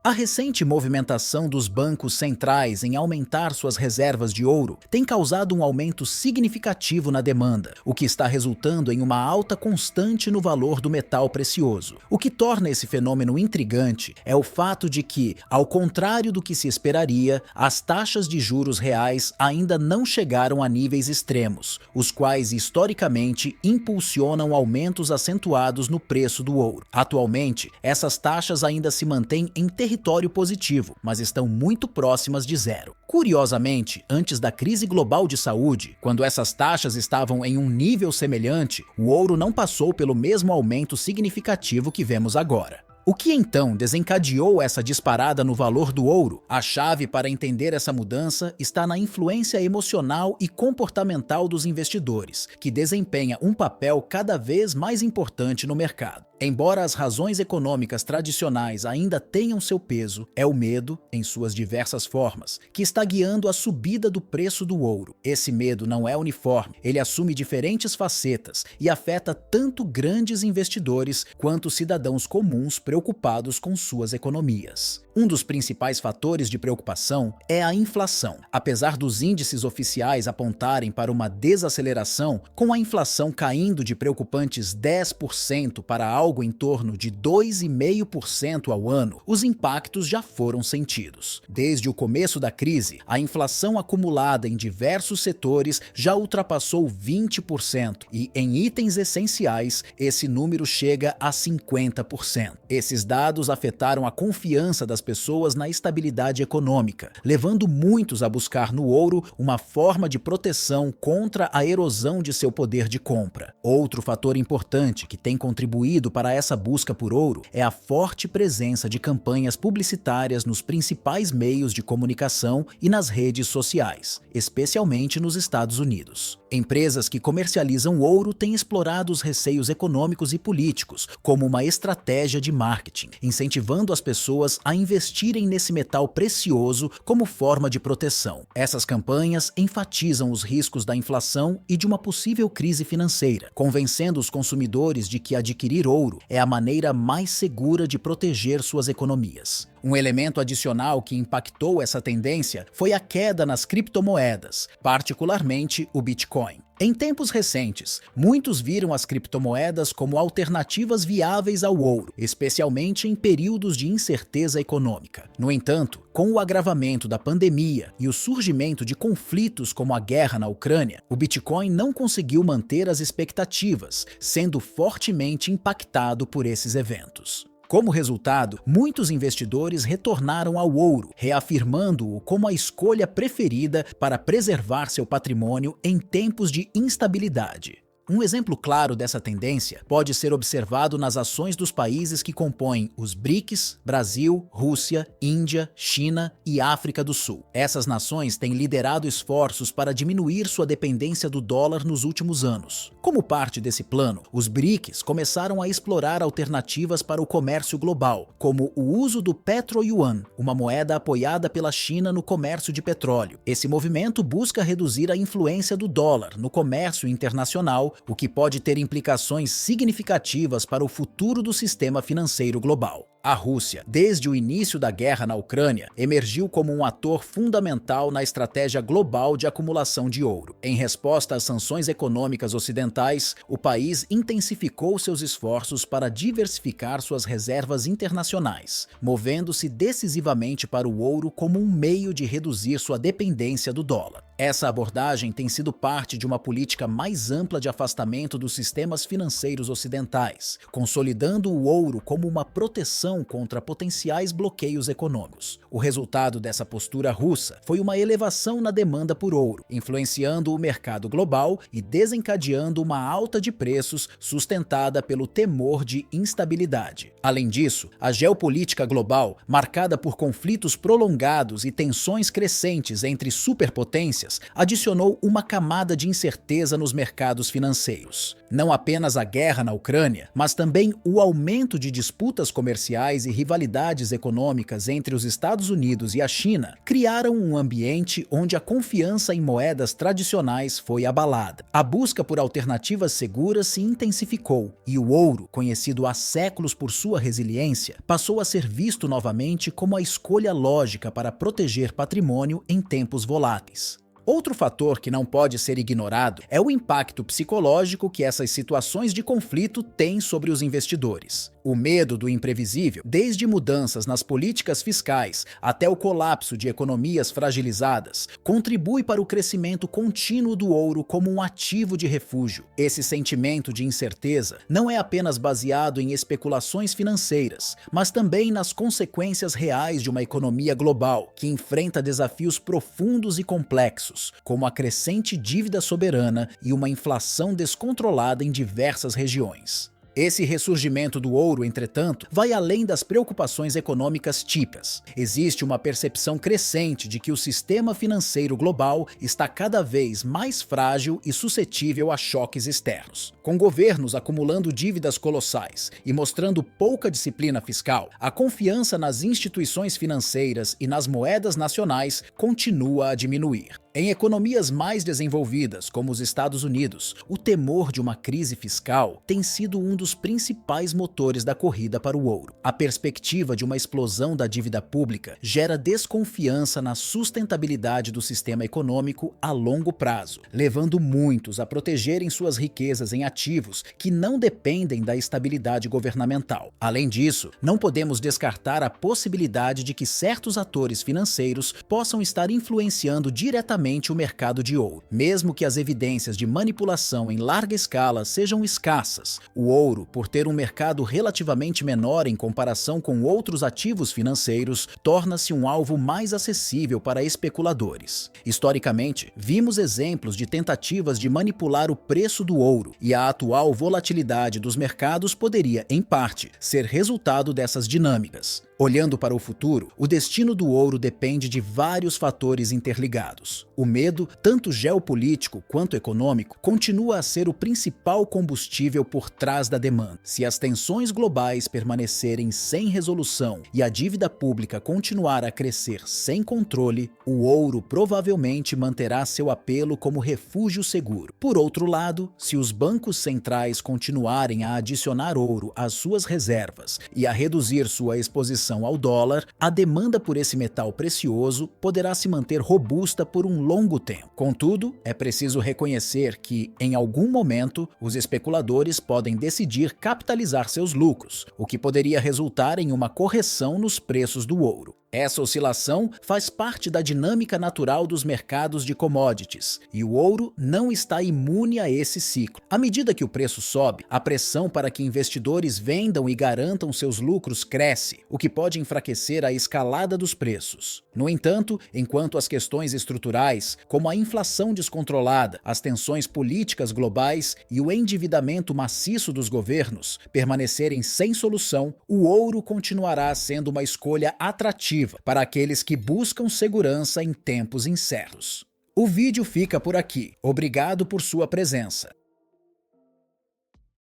A recente movimentação dos bancos centrais em aumentar suas reservas de ouro tem causado um aumento significativo na demanda, o que está resultando em uma alta constante no valor do metal precioso. O que torna esse fenômeno intrigante é o fato de que, ao contrário do que se esperaria, as taxas de juros reais ainda não chegaram a níveis extremos, os quais historicamente impulsionam aumentos acentuados no preço do ouro. Atualmente, essas taxas ainda se mantêm em território positivo, mas estão muito próximas de zero. Curiosamente, antes da crise global de saúde, quando essas taxas estavam em um nível semelhante, o ouro não passou pelo mesmo aumento significativo que vemos agora. O que então desencadeou essa disparada no valor do ouro? A chave para entender essa mudança está na influência emocional e comportamental dos investidores, que desempenha um papel cada vez mais importante no mercado. Embora as razões econômicas tradicionais ainda tenham seu peso, é o medo, em suas diversas formas, que está guiando a subida do preço do ouro. Esse medo não é uniforme, ele assume diferentes facetas e afeta tanto grandes investidores quanto cidadãos comuns preocupados com suas economias. Um dos principais fatores de preocupação é a inflação. Apesar dos índices oficiais apontarem para uma desaceleração, com a inflação caindo de preocupantes 10% para algo em torno de 2,5% ao ano, os impactos já foram sentidos. Desde o começo da crise, a inflação acumulada em diversos setores já ultrapassou 20% e, em itens essenciais, esse número chega a 50%. Esses dados afetaram a confiança das pessoas na estabilidade econômica, levando muitos a buscar no ouro uma forma de proteção contra a erosão de seu poder de compra. Outro fator importante que tem contribuído para essa busca por ouro é a forte presença de campanhas publicitárias nos principais meios de comunicação e nas redes sociais, especialmente nos Estados Unidos. Empresas que comercializam ouro têm explorado os receios econômicos e políticos como uma estratégia de marketing, incentivando as pessoas a investirem nesse metal precioso como forma de proteção. Essas campanhas enfatizam os riscos da inflação e de uma possível crise financeira, convencendo os consumidores de que adquirir ouro é a maneira mais segura de proteger suas economias. Um elemento adicional que impactou essa tendência foi a queda nas criptomoedas, particularmente o Bitcoin. Em tempos recentes, muitos viram as criptomoedas como alternativas viáveis ao ouro, especialmente em períodos de incerteza econômica. No entanto, com o agravamento da pandemia e o surgimento de conflitos como a guerra na Ucrânia, o Bitcoin não conseguiu manter as expectativas, sendo fortemente impactado por esses eventos. Como resultado, muitos investidores retornaram ao ouro, reafirmando-o como a escolha preferida para preservar seu patrimônio em tempos de instabilidade. Um exemplo claro dessa tendência pode ser observado nas ações dos países que compõem os BRICS, Brasil, Rússia, Índia, China e África do Sul. Essas nações têm liderado esforços para diminuir sua dependência do dólar nos últimos anos. Como parte desse plano, os BRICS começaram a explorar alternativas para o comércio global, como o uso do Petro-Yuan, uma moeda apoiada pela China no comércio de petróleo. Esse movimento busca reduzir a influência do dólar no comércio internacional, o que pode ter implicações significativas para o futuro do sistema financeiro global. A Rússia, desde o início da guerra na Ucrânia, emergiu como um ator fundamental na estratégia global de acumulação de ouro. Em resposta às sanções econômicas ocidentais, o país intensificou seus esforços para diversificar suas reservas internacionais, movendo-se decisivamente para o ouro como um meio de reduzir sua dependência do dólar. Essa abordagem tem sido parte de uma política mais ampla de afastamento dos sistemas financeiros ocidentais, consolidando o ouro como uma proteção contra potenciais bloqueios econômicos. O resultado dessa postura russa foi uma elevação na demanda por ouro, influenciando o mercado global e desencadeando uma alta de preços sustentada pelo temor de instabilidade. Além disso, a geopolítica global, marcada por conflitos prolongados e tensões crescentes entre superpotências, adicionou uma camada de incerteza nos mercados financeiros. Não apenas a guerra na Ucrânia, mas também o aumento de disputas comerciais comerciais e rivalidades econômicas entre os Estados Unidos e a China criaram um ambiente onde a confiança em moedas tradicionais foi abalada. A busca por alternativas seguras se intensificou e o ouro, conhecido há séculos por sua resiliência, passou a ser visto novamente como a escolha lógica para proteger patrimônio em tempos voláteis. Outro fator que não pode ser ignorado é o impacto psicológico que essas situações de conflito têm sobre os investidores. O medo do imprevisível, desde mudanças nas políticas fiscais até o colapso de economias fragilizadas, contribui para o crescimento contínuo do ouro como um ativo de refúgio. Esse sentimento de incerteza não é apenas baseado em especulações financeiras, mas também nas consequências reais de uma economia global que enfrenta desafios profundos e complexos, como a crescente dívida soberana e uma inflação descontrolada em diversas regiões. Esse ressurgimento do ouro, entretanto, vai além das preocupações econômicas típicas. Existe uma percepção crescente de que o sistema financeiro global está cada vez mais frágil e suscetível a choques externos. Com governos acumulando dívidas colossais e mostrando pouca disciplina fiscal, a confiança nas instituições financeiras e nas moedas nacionais continua a diminuir. Em economias mais desenvolvidas, como os Estados Unidos, o temor de uma crise fiscal tem sido um dos principais motores da corrida para o ouro. A perspectiva de uma explosão da dívida pública gera desconfiança na sustentabilidade do sistema econômico a longo prazo, levando muitos a protegerem suas riquezas em ativos que não dependem da estabilidade governamental. Além disso, não podemos descartar a possibilidade de que certos atores financeiros possam estar influenciando diretamente o mercado de ouro. Mesmo que as evidências de manipulação em larga escala sejam escassas, o ouro, por ter um mercado relativamente menor em comparação com outros ativos financeiros, torna-se um alvo mais acessível para especuladores. Historicamente, vimos exemplos de tentativas de manipular o preço do ouro, e a atual volatilidade dos mercados poderia, em parte, ser resultado dessas dinâmicas. Olhando para o futuro, o destino do ouro depende de vários fatores interligados. O medo, tanto geopolítico quanto econômico, continua a ser o principal combustível por trás da demanda. Se as tensões globais permanecerem sem resolução e a dívida pública continuar a crescer sem controle, o ouro provavelmente manterá seu apelo como refúgio seguro. Por outro lado, se os bancos centrais continuarem a adicionar ouro às suas reservas e a reduzir sua exposição ao dólar, a demanda por esse metal precioso poderá se manter robusta por um longo tempo. Contudo, é preciso reconhecer que, em algum momento, os especuladores podem decidir capitalizar seus lucros, o que poderia resultar em uma correção nos preços do ouro. Essa oscilação faz parte da dinâmica natural dos mercados de commodities, e o ouro não está imune a esse ciclo. À medida que o preço sobe, a pressão para que investidores vendam e garantam seus lucros cresce, o que pode enfraquecer a escalada dos preços. No entanto, enquanto as questões estruturais, como a inflação descontrolada, as tensões políticas globais e o endividamento maciço dos governos permanecerem sem solução, o ouro continuará sendo uma escolha atrativa para aqueles que buscam segurança em tempos incertos. O vídeo fica por aqui. Obrigado por sua presença.